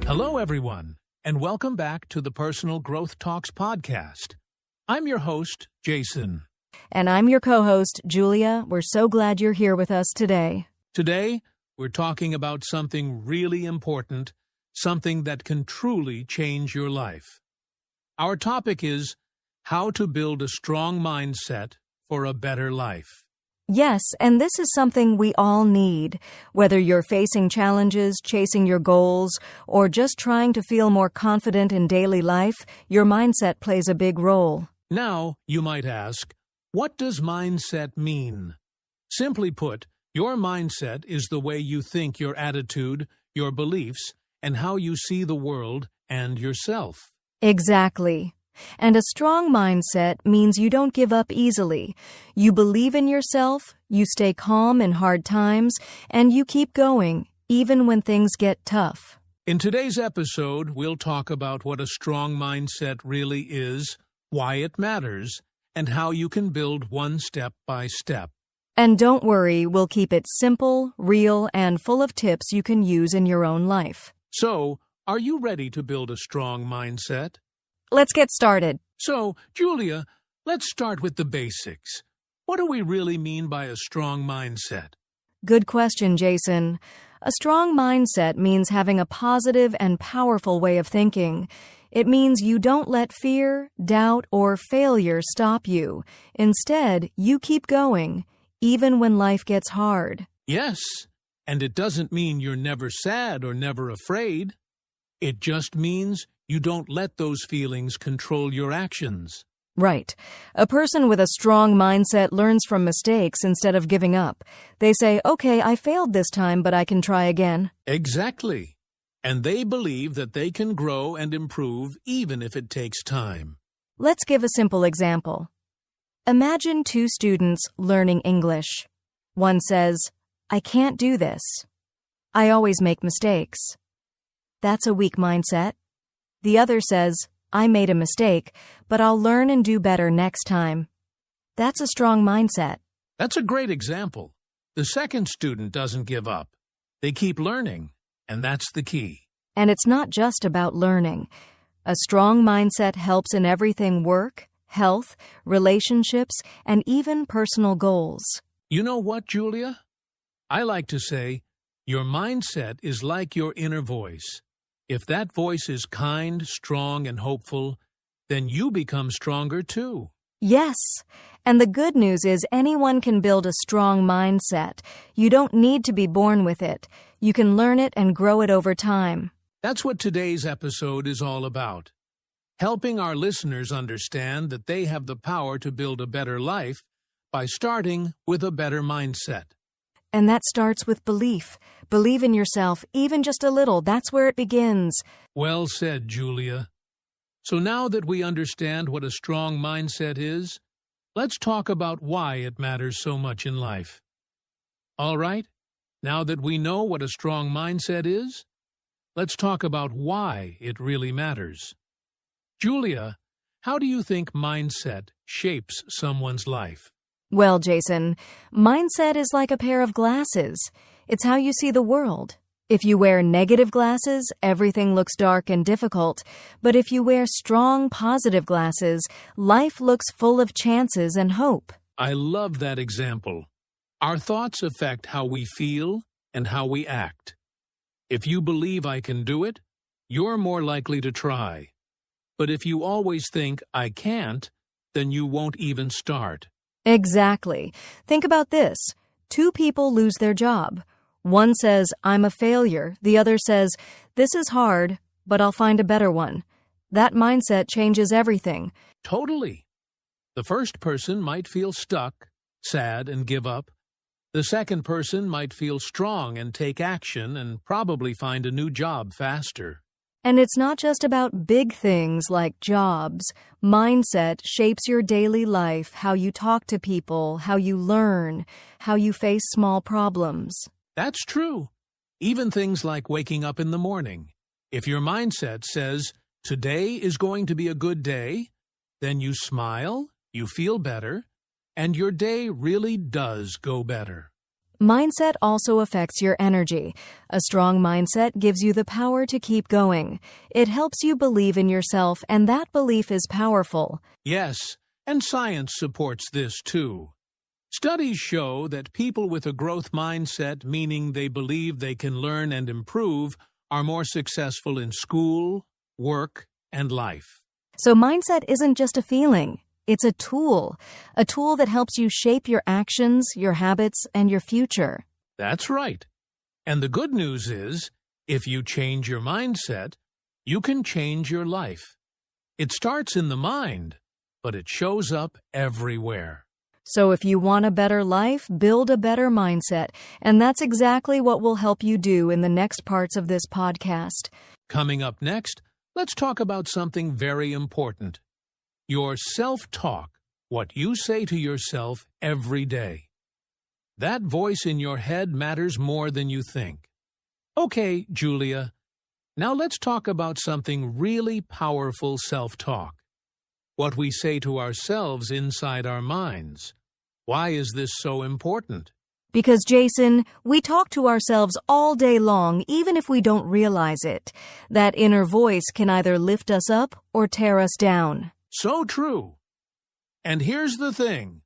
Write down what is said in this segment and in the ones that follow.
Hello, everyone, and welcome back to the Personal Growth Talks podcast. I'm your host, Jason. And I'm your co-host, Julia. We're so glad you're here with us today. Today, we're talking about something really important, something that can truly change your life. Our topic is how to build a strong mindset for a better life. Yes, and this is something we all need. Whether you're facing challenges, chasing your goals, or just trying to feel more confident in daily life, your mindset plays a big role. Now, you might ask, what does mindset mean? Simply put, your mindset is the way you think, your attitude, your beliefs, and how you see the world and yourself. Exactly. And a strong mindset means you don't give up easily. You believe in yourself, you stay calm in hard times, and you keep going, even when things get tough. In today's episode, we'll talk about what a strong mindset really is, why it matters, and how you can build one step by step. And don't worry, we'll keep it simple, real, and full of tips you can use in your own life. So, are you ready to build a strong mindset? Let's get started. So, Julia, let's start with the basics. What do we really mean by a strong mindset? Good question, Jason. A strong mindset means having a positive and powerful way of thinking. It means you don't let fear, doubt, or failure stop you. Instead, you keep going, even when life gets hard. Yes, and it doesn't mean you're never sad or never afraid. It just means you don't let those feelings control your actions. Right. A person with a strong mindset learns from mistakes instead of giving up. They say, okay, I failed this time, but I can try again. Exactly. And they believe that they can grow and improve even if it takes time. Let's give a simple example. Imagine two students learning English. One says, I can't do this. I always make mistakes. That's a weak mindset. The other says, I made a mistake, but I'll learn and do better next time. That's a strong mindset. That's a great example. The second student doesn't give up. They keep learning, and that's the key. And it's not just about learning. A strong mindset helps in everything: work, health, relationships, and even personal goals. You know what, Julia? I like to say, your mindset is like your inner voice. If that voice is kind, strong, and hopeful, then you become stronger too. Yes, and the good news is anyone can build a strong mindset. You don't need to be born with it. You can learn it and grow it over time. That's what today's episode is all about. Helping our listeners understand that they have the power to build a better life by starting with a better mindset. And that starts with belief. Believe in yourself, even just a little. That's where it begins. Well said, Julia. So now that we understand what a strong mindset is, let's talk about why it matters so much in life. All right, now that we know what a strong mindset is, let's talk about why it really matters. Julia, how do you think mindset shapes someone's life? Well, Jason, mindset is like a pair of glasses. It's how you see the world. If you wear negative glasses, everything looks dark and difficult. But if you wear strong, positive glasses, life looks full of chances and hope. I love that example. Our thoughts affect how we feel and how we act. If you believe I can do it, you're more likely to try. But if you always think I can't, then you won't even start. Exactly. Think about this. Two people lose their job. One says, I'm a failure. The other says, this is hard, but I'll find a better one. That mindset changes everything. Totally. The first person might feel stuck, sad, and give up. The second person might feel strong and take action and probably find a new job faster. And it's not just about big things like jobs. Mindset shapes your daily life, how you talk to people, how you learn, how you face small problems. That's true. Even things like waking up in the morning. If your mindset says, today is going to be a good day, then you smile, you feel better, and your day really does go better. Mindset also affects your energy. A strong mindset gives you the power to keep going. It helps you believe in yourself, and that belief is powerful. Yes, and science supports this too. Studies show that people with a growth mindset, meaning they believe they can learn and improve, are more successful in school, work, and life. So mindset isn't just a feeling. It's a tool that helps you shape your actions, your habits, and your future. That's right. And the good news is, if you change your mindset, you can change your life. It starts in the mind, but it shows up everywhere. So if you want a better life, build a better mindset. And that's exactly what we'll help you do in the next parts of this podcast. Coming up next, let's talk about something very important. Your self-talk, what you say to yourself every day. That voice in your head matters more than you think. Okay, Julia, now let's talk about something really powerful self-talk. What we say to ourselves inside our minds. Why is this so important? Because, Jason, we talk to ourselves all day long, even if we don't realize it. That inner voice can either lift us up or tear us down. So true. And here's the thing.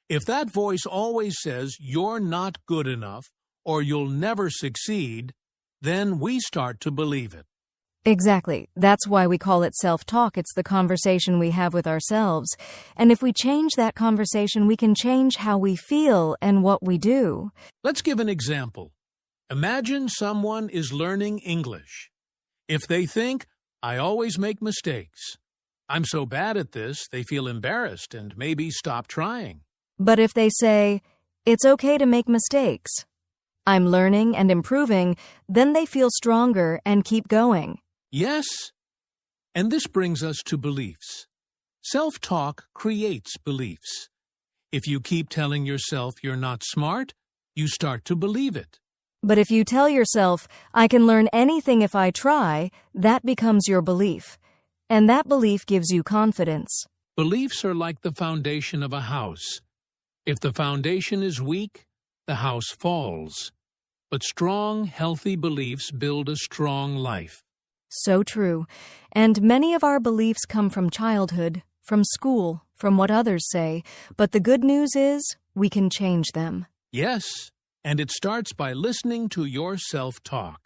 If that voice always says you're not good enough or you'll never succeed, then we start to believe it. Exactly. That's why we call it self-talk. It's the conversation we have with ourselves. And if we change that conversation, we can change how we feel and what we do. Let's give an example. Imagine someone is learning English. If they think, I always make mistakes. I'm so bad at this, they feel embarrassed and maybe stop trying. But if they say, it's okay to make mistakes, I'm learning and improving, then they feel stronger and keep going. Yes. And this brings us to beliefs. Self-talk creates beliefs. If you keep telling yourself you're not smart, you start to believe it. But if you tell yourself, I can learn anything if I try, that becomes your belief. And that belief gives you confidence. Beliefs are like the foundation of a house. If the foundation is weak, the house falls. But strong, healthy beliefs build a strong life. So true. And many of our beliefs come from childhood, from school, from what others say. But the good news is, we can change them. Yes, and it starts by listening to your self-talk.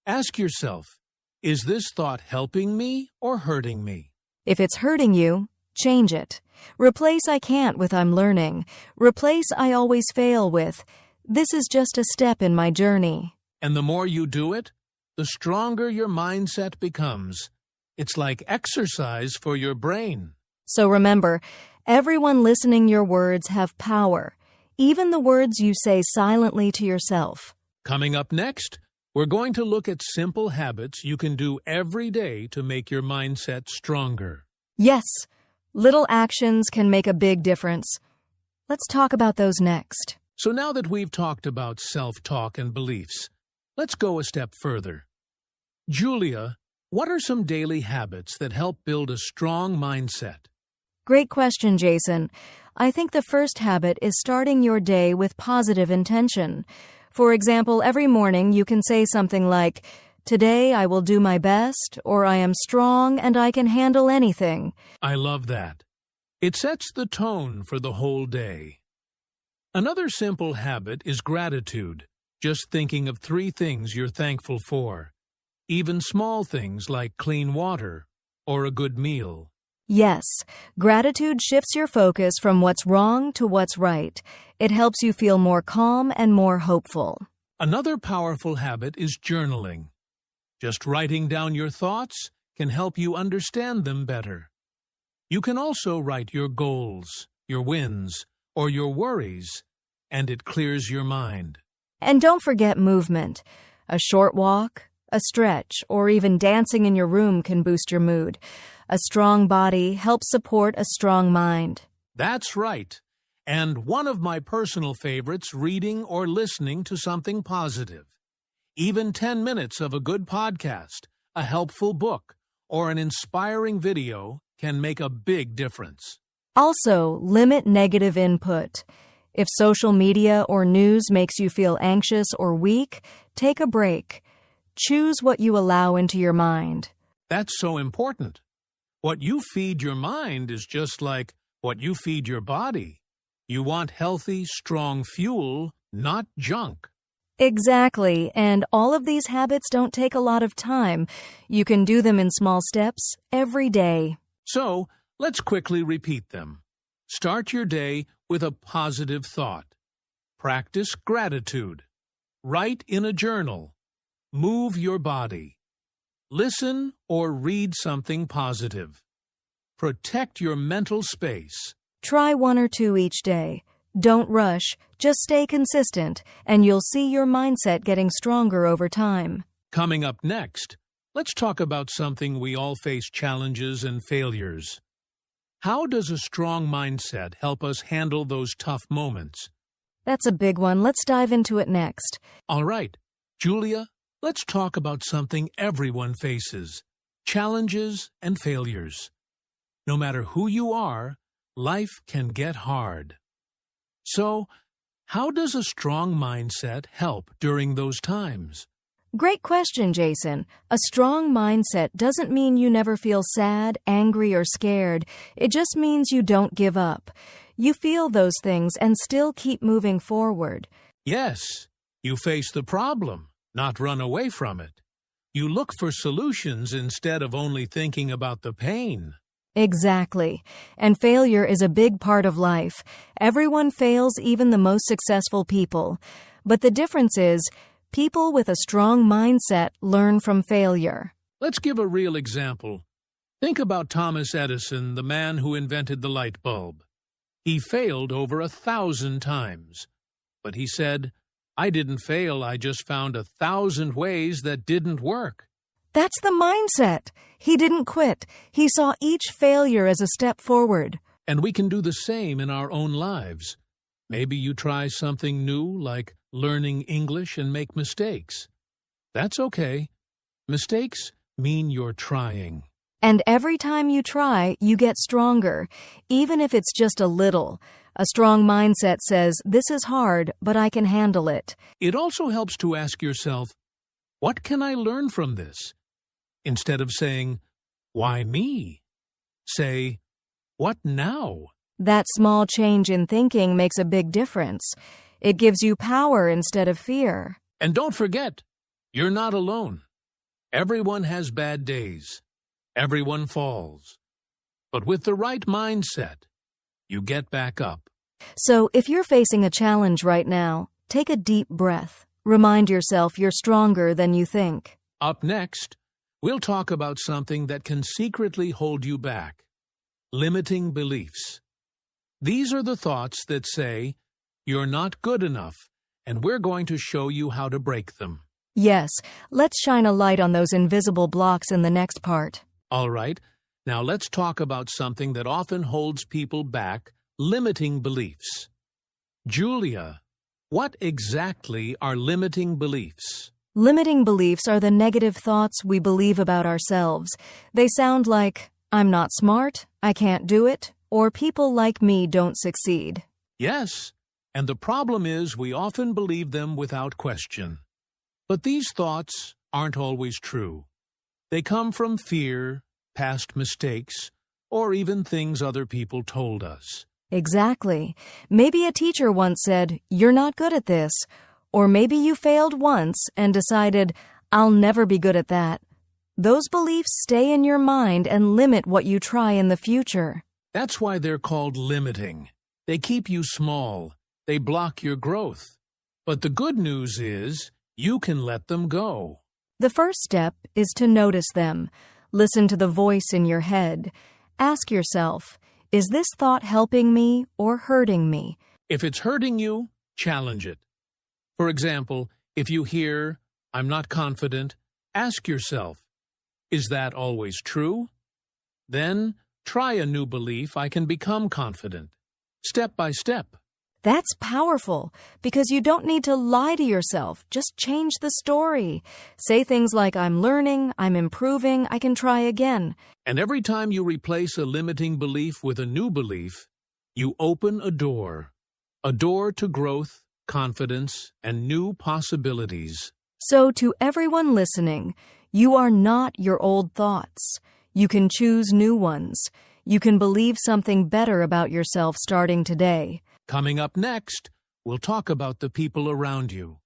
Ask yourself, is this thought helping me or hurting me? If it's hurting you, change it. Replace I can't with I'm learning. Replace I always fail with this is just a step in my journey. And the more you do it, the stronger your mindset becomes. It's like exercise for your brain. So remember, everyone listening your words have power, even the words you say silently to yourself. Coming up next, we're going to look at simple habits you can do every day to make your mindset stronger. Yes, little actions can make a big difference. Let's talk about those next. So now that we've talked about self-talk and beliefs, let's go a step further. Julia, what are some daily habits that help build a strong mindset? Great question, Jason. I think the first habit is starting your day with positive intention. For example, every morning you can say something like, today I will do my best, or I am strong and I can handle anything. I love that. It sets the tone for the whole day. Another simple habit is gratitude, just thinking of 3 things you're thankful for, even small things like clean water or a good meal. Yes, gratitude shifts your focus from what's wrong to what's right. It helps you feel more calm and more hopeful. Another powerful habit is journaling. Just writing down your thoughts can help you understand them better. You can also write your goals, your wins, or your worries, and it clears your mind. And don't forget movement. A short walk, a stretch, or even dancing in your room can boost your mood. A strong body helps support a strong mind. That's right. And one of my personal favorites, reading or listening to something positive. Even 10 minutes of a good podcast, a helpful book, or an inspiring video can make a big difference. Also, limit negative input. If social media or news makes you feel anxious or weak, take a break. Choose what you allow into your mind. That's so important. What you feed your mind is just like what you feed your body. You want healthy, strong fuel, not junk. Exactly, and all of these habits don't take a lot of time. You can do them in small steps every day. So, let's quickly repeat them. Start your day with a positive thought. Practice gratitude. Write in a journal. Move your body. Listen or read something positive. Protect your mental space. Try 1 or 2 each day. Don't rush, just stay consistent, and you'll see your mindset getting stronger over time. Coming up next, let's talk about something we all face: challenges and failures. How does a strong mindset help us handle those tough moments? That's a big one. Let's dive into it next. All right, Julia, let's talk about something everyone faces: challenges and failures. No matter who you are, life can get hard. So, how does a strong mindset help during those times? Great question, Jason. A strong mindset doesn't mean you never feel sad, angry, or scared. It just means you don't give up. You feel those things and still keep moving forward. Yes, you face the problem, not run away from it. You look for solutions instead of only thinking about the pain. Exactly. And failure is a big part of life. Everyone fails, even the most successful people. But the difference is, people with a strong mindset learn from failure. Let's give a real example. Think about Thomas Edison, the man who invented the light bulb. He failed over 1,000 times. But he said, "I didn't fail, I just found 1,000 ways that didn't work." That's the mindset. He didn't quit. He saw each failure as a step forward. And we can do the same in our own lives. Maybe you try something new, like learning English, and make mistakes. That's okay. Mistakes mean you're trying. And every time you try, you get stronger, even if it's just a little. A strong mindset says, "This is hard, but I can handle it." It also helps to ask yourself, what can I learn from this? Instead of saying, "Why me?" say, "What now?" That small change in thinking makes a big difference. It gives you power instead of fear. And don't forget, you're not alone. Everyone has bad days. Everyone falls. But with the right mindset, you get back up. So if you're facing a challenge right now, take a deep breath. Remind yourself you're stronger than you think. Up next, we'll talk about something that can secretly hold you back: limiting beliefs. These are the thoughts that say, "You're not good enough," and we're going to show you how to break them. Yes, let's shine a light on those invisible blocks in the next part. All right, now let's talk about something that often holds people back: limiting beliefs. Julia, what exactly are limiting beliefs? Limiting beliefs are the negative thoughts we believe about ourselves. They sound like, "I'm not smart," "I can't do it," or "people like me don't succeed." Yes, and the problem is we often believe them without question. But these thoughts aren't always true. They come from fear, past mistakes, or even things other people told us. Exactly. Maybe a teacher once said, "You're not good at this." Or maybe you failed once and decided, "I'll never be good at that." Those beliefs stay in your mind and limit what you try in the future. That's why they're called limiting. They keep you small. They block your growth. But the good news is, you can let them go. The first step is to notice them. Listen to the voice in your head. Ask yourself, is this thought helping me or hurting me? If it's hurting you, challenge it. For example, if you hear, "I'm not confident," ask yourself, is that always true? Then try a new belief: "I can become confident." Step by step. That's powerful, because you don't need to lie to yourself. Just change the story. Say things like, "I'm learning, I'm improving, I can try again." And every time you replace a limiting belief with a new belief, you open a door. a door to growth, confidence, and new possibilities. So, to everyone listening, you are not your old thoughts. You can choose new ones. You can believe something better about yourself starting today. Coming up next, we'll talk about the people around you.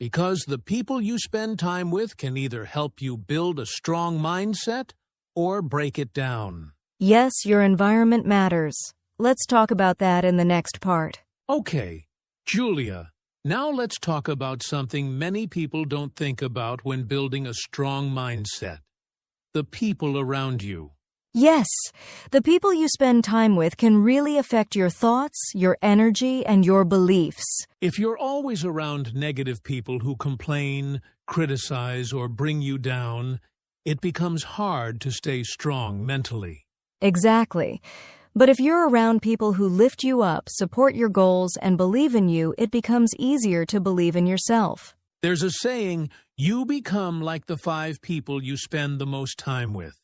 Because the people you spend time with can either help you build a strong mindset or break it down. Yes, your environment matters. Let's talk about that in the next part. Okay, Julia, now let's talk about something many people don't think about when building a strong mindset. The people around you. Yes, the people you spend time with can really affect your thoughts, your energy, and your beliefs. If you're always around negative people who complain, criticize, or bring you down, it becomes hard to stay strong mentally. Exactly. But if you're around people who lift you up, support your goals, and believe in you, it becomes easier to believe in yourself. There's a saying, you become like the 5 people you spend the most time with.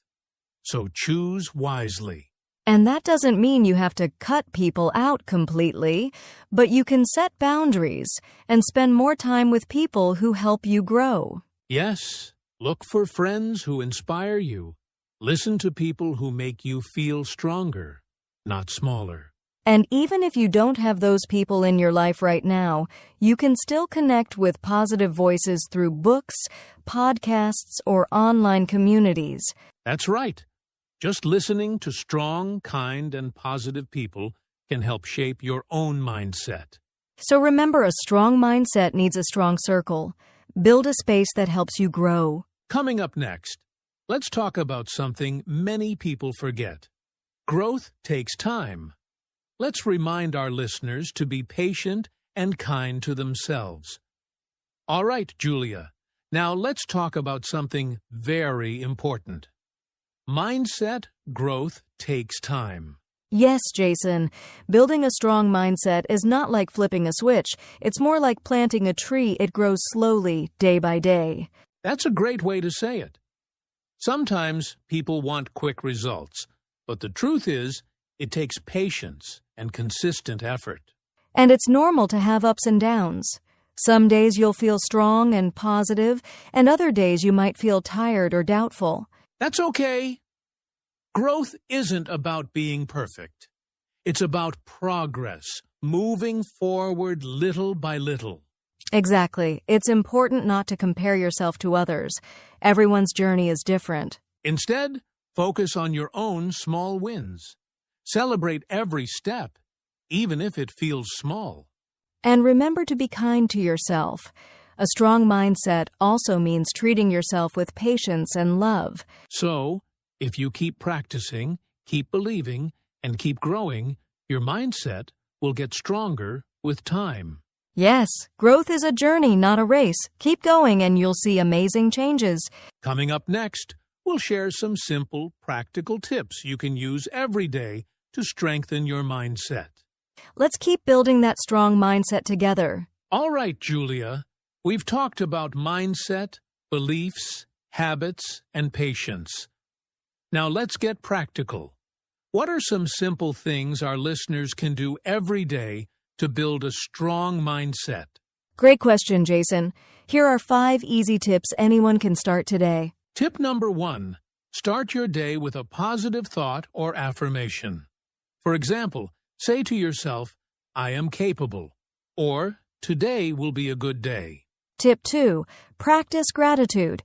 So choose wisely. And that doesn't mean you have to cut people out completely, but you can set boundaries and spend more time with people who help you grow. Yes, look for friends who inspire you. Listen to people who make you feel stronger, not smaller. And even if you don't have those people in your life right now, you can still connect with positive voices through books, podcasts, or online communities. That's right. Just listening to strong, kind, and positive people can help shape your own mindset. So remember, a strong mindset needs a strong circle. Build a space that helps you grow. Coming up next, let's talk about something many people forget. Growth takes time. Let's remind our listeners to be patient and kind to themselves. All right, Julia, now let's talk about something very important. Mindset growth takes time. Yes, Jason. Building a strong mindset is not like flipping a switch. It's more like planting a tree. It grows slowly, day by day. That's a great way to say it. Sometimes people want quick results, but the truth is, it takes patience and consistent effort. And it's normal to have ups and downs. Some days you'll feel strong and positive, and other days you might feel tired or doubtful. That's okay. Growth isn't about being perfect. It's about progress, moving forward little by little. Exactly. It's important not to compare yourself to others. Everyone's journey is different. Instead, focus on your own small wins. Celebrate every step, even if it feels small. And remember to be kind to yourself. A strong mindset also means treating yourself with patience and love. So, if you keep practicing, keep believing, and keep growing, your mindset will get stronger with time. Yes, growth is a journey, not a race. Keep going and you'll see amazing changes. Coming up next, we'll share some simple, practical tips you can use every day to strengthen your mindset. Let's keep building that strong mindset together. All right, Julia. We've talked about mindset, beliefs, habits, and patience. Now let's get practical. What are some simple things our listeners can do every day to build a strong mindset? Great question, Jason. Here are 5 easy tips anyone can start today. Tip number 1. Start your day with a positive thought or affirmation. For example, say to yourself, I am capable, or today will be a good day. Tip 2. Practice gratitude.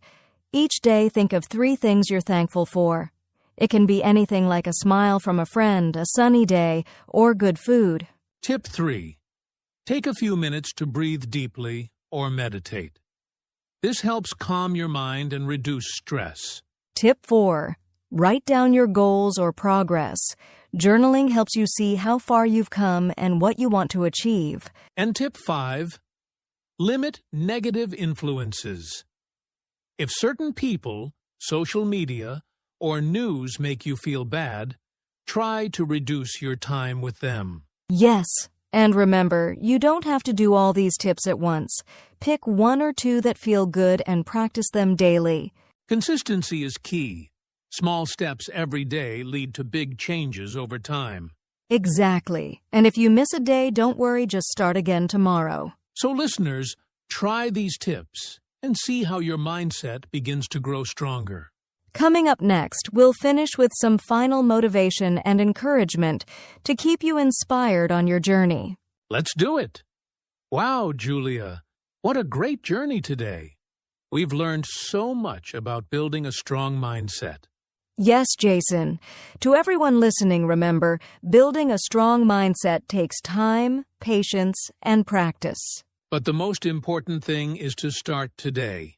Each day, think of 3 things you're thankful for. It can be anything like a smile from a friend, a sunny day, or good food. Tip 3. Take a few minutes to breathe deeply or meditate. This helps calm your mind and reduce stress. Tip 4. Write down your goals or progress. Journaling helps you see how far you've come and what you want to achieve. And tip 5. Limit negative influences. If certain people, social media, or news make you feel bad, try to reduce your time with them. Yes, and remember, you don't have to do all these tips at once. Pick 1 or 2 that feel good and practice them daily. Consistency is key. Small steps every day lead to big changes over time. Exactly. And if you miss a day, don't worry, just start again tomorrow. So listeners, try these tips and see how your mindset begins to grow stronger. Coming up next, we'll finish with some final motivation and encouragement to keep you inspired on your journey. Let's do it. Wow, Julia, what a great journey today. We've learned so much about building a strong mindset. Yes, Jason. To everyone listening, remember, building a strong mindset takes time, patience, and practice. But the most important thing is to start today.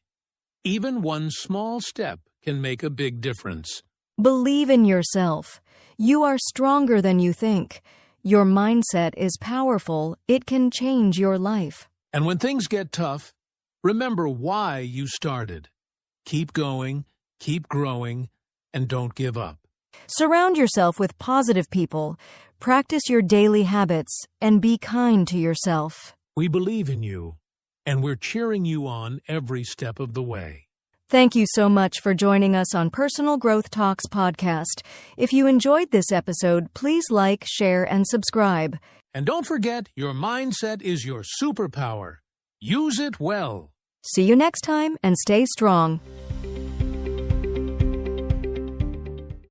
Even one small step can make a big difference. Believe in yourself. You are stronger than you think. Your mindset is powerful. It can change your life. And when things get tough, remember why you started. Keep going, keep growing, and don't give up. Surround yourself with positive people. Practice your daily habits and be kind to yourself. We believe in you, and we're cheering you on every step of the way. Thank you so much for joining us on Personal Growth Talks podcast. If you enjoyed this episode, please like, share, and subscribe. And don't forget, your mindset is your superpower. Use it well. See you next time and stay strong.